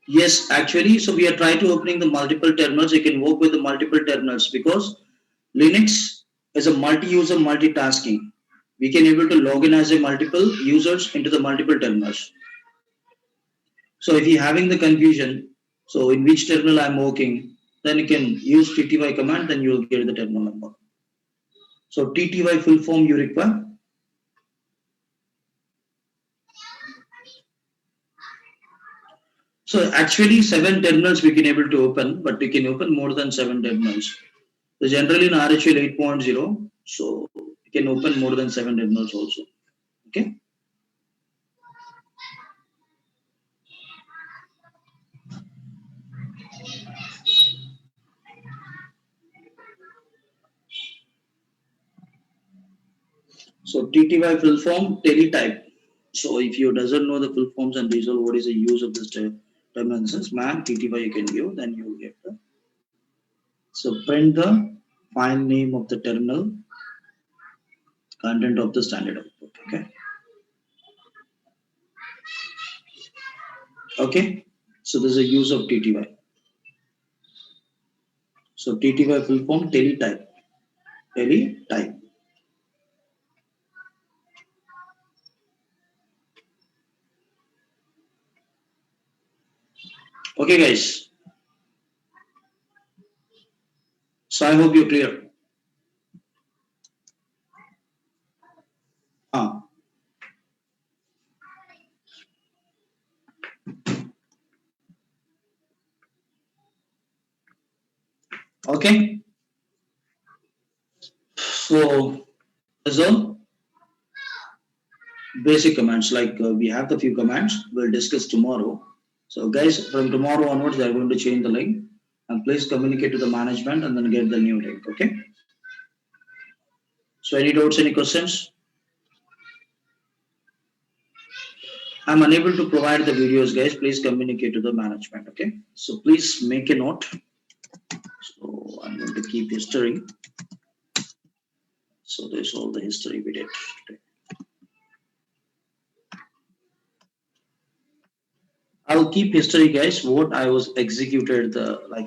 Speaker 1: Yes, actually, so we are trying to opening the multiple terminals. You can work with the multiple terminals because Linux is a multi-user multitasking. We can able to log in as a multiple users into the multiple terminals. So if you're having the confusion, so in which terminal I'm working, then you can use TTY command, then you will get the terminal number. So TTY full form you require. So actually 7 terminals we can able to open, but we can open more than 7 terminals. So generally in RHEL 8.0, so we can open more than 7 terminals also. Okay. So TTY full form teletype. So if you doesn't know the full forms and these are what is the use of this terminal instance, man TTY you can give, then you will get the. So print the file name of the terminal, content of the standard output. Okay. Okay. So this is a use of TTY. So TTY full form teletype. Teletype. Okay, guys. So I hope you're clear. Ah. Okay. So as a basic commands, like we have the few commands we'll discuss tomorrow. So guys, from tomorrow onwards, they're going to change the link, and please communicate to the management and then get the new link. Okay. So any doubts, any questions? I'm unable to provide the videos, guys. Please communicate to the management. Okay. So please make a note. So I'm going to keep history. So there's all the history we did today. I'll keep history, guys. What I was executed, like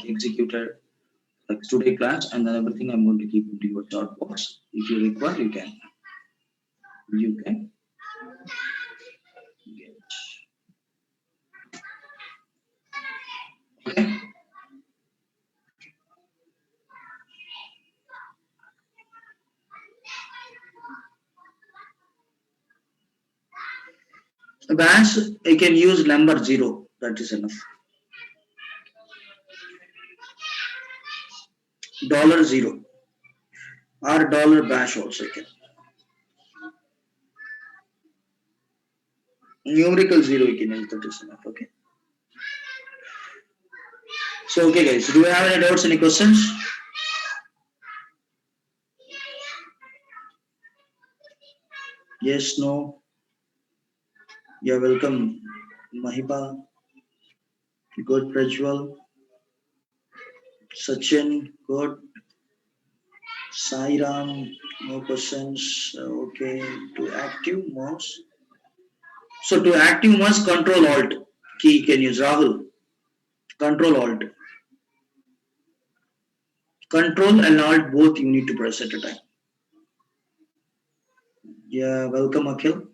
Speaker 1: today class, and then everything I'm going to keep into your chat box. If you require, you can. You can get. Okay. Bash, I can use number 0. That is enough. $0 or $bash also I can. Numerical 0 you can use. That is enough. Okay. So okay, guys. Do you have any doubts? Any questions? Yes. No. You're welcome, Mahiba. Good, Prajwal. Sachin. Good. Sairam. No questions. Okay. To active mouse. So to active mouse, Control Alt key can use. Rahul. Control Alt. Control and Alt both you need to press at a time. Yeah, welcome Akhil.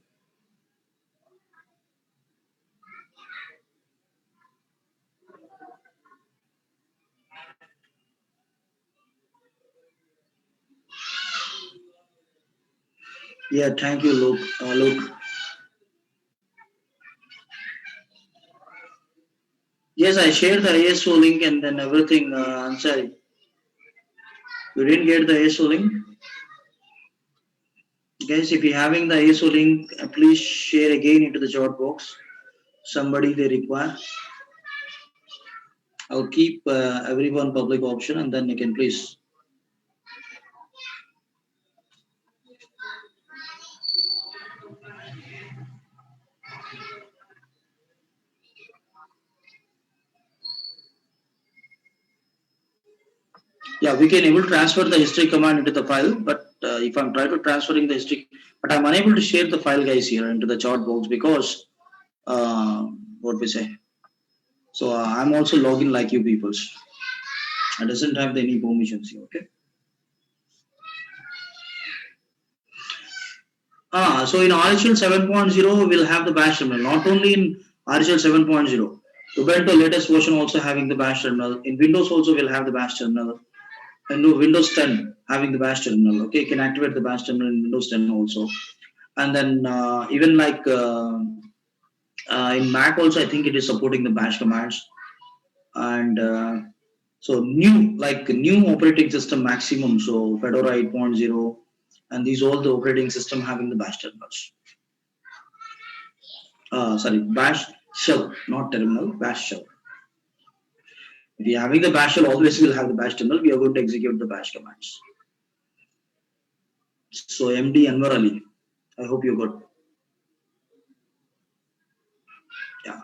Speaker 1: Yeah, thank you, Luke. Luke. Yes, I shared the ISO link and then everything. I'm sorry, you didn't get the ISO link, guys. If you're having the ISO link, please share again into the chat box. Somebody they require. I'll keep everyone public option, and then you can please. Yeah, we can able to transfer the history command into the file, but if I'm trying to transferring the history, but I'm unable to share the file, guys, here into the chat box because what we say. So I'm also logging like you peoples. I doesn't have any permissions here. Okay. So in RHL 7.0, we'll have the bash terminal. Not only in RHL 7.0, Ubuntu latest version also having the bash terminal. In Windows also we'll have the bash terminal. And Windows 10 having the bash terminal. Okay, you can activate the bash terminal in Windows 10 also. And then even like in Mac also, I think it is supporting the bash commands. And so new operating system maximum. So Fedora 8.0, and these all the operating system having the bash terminals. Sorry, bash shell, not terminal, bash shell. If you're having the bash shell, always will have the bash terminal. We are going to execute the bash commands. So MD Anwar Ali, I hope you got. Yeah.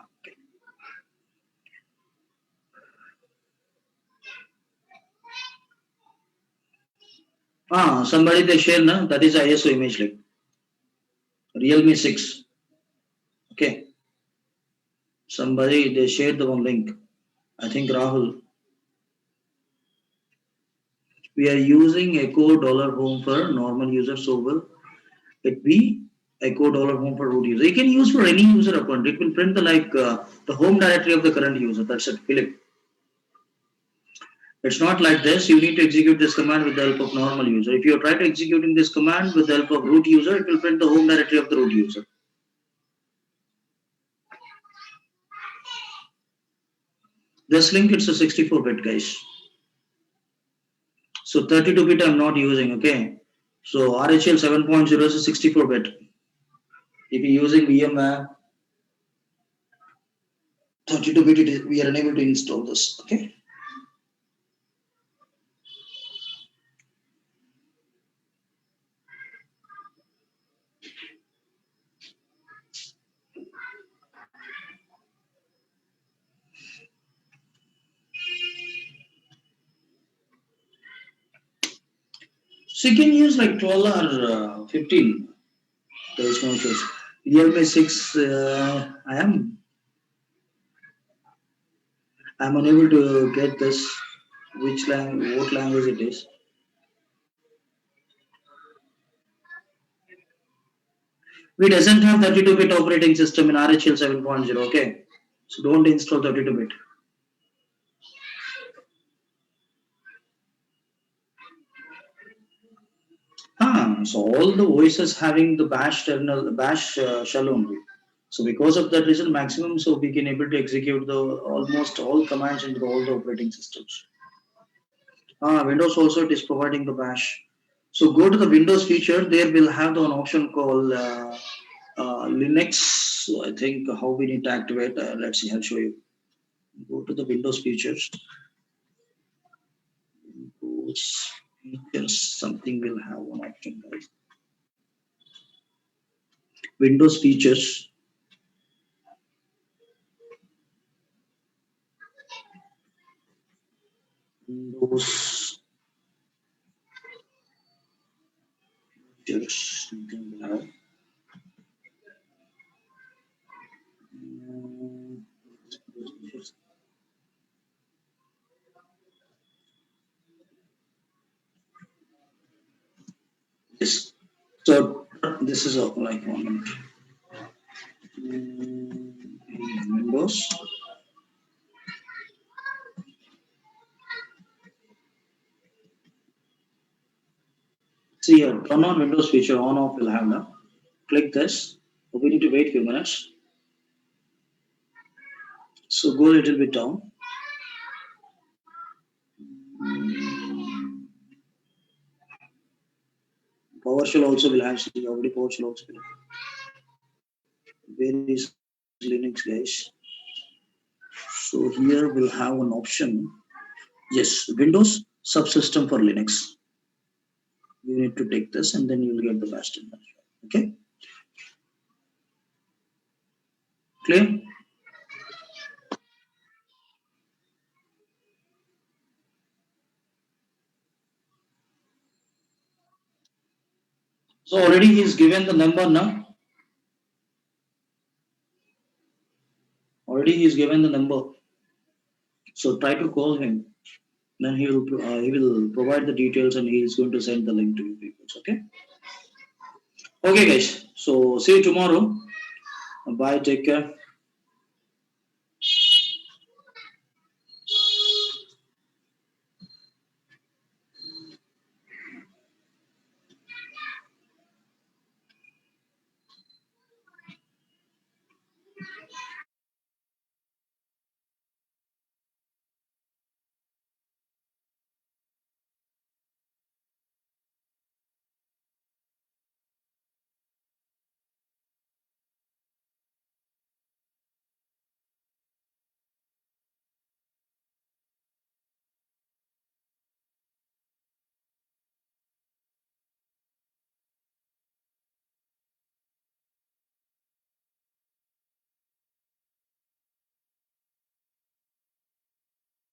Speaker 1: Okay. Somebody they share na, that is ISO image like Realme 6. Okay. Somebody they shared the one link. I think Rahul. We are using Echo Dollar Home for normal user, so will it be Echo Dollar Home for root user? You can use for any user account. It will print the home directory of the current user. That's it, Philip. It's not like this. You need to execute this command with the help of normal user. If you try to executing this command with the help of root user, it will print the home directory of the root user. This link it's a 64-bit, guys. So 32-bit I'm not using. Okay. So RHL 7.0 is a 64-bit. If you're using VMware 32-bit, we are unable to install this. Okay. So you can use like 12 or 15. There is no choice. Realme 6, I'm unable to get this. What language it is? We doesn't have 32-bit operating system in RHL 7.0. Okay, so don't install 32-bit. So all the voices having the bash terminal, the bash shell only. So because of that reason, maximum, so we can able to execute the almost all commands into all the operating systems. Windows also it is providing the bash. So go to the Windows feature. There we'll have the one option called Linux. So I think how we need to activate. Let's see. I'll show you. Go to the Windows features. Windows features. Something will have one option, guys. Windows features. Windows features. Something will have. Mm, Yes. So this is like 1 minute. Windows. See here, turn on Windows feature on off will have now. Click this. We need to wait few minutes. So go a little bit down. PowerShell also will have. See already PowerShell also will have. Where is Linux, guys? So here we'll have an option. Yes, Windows subsystem for Linux. You need to take this and then you'll get the fast internet. Okay? Clear? So already he's given the number now. Already he's given the number. So try to call him. Then he will provide the details and he is going to send the link to you people. Okay? Okay, guys. So see you tomorrow. Bye. Take care.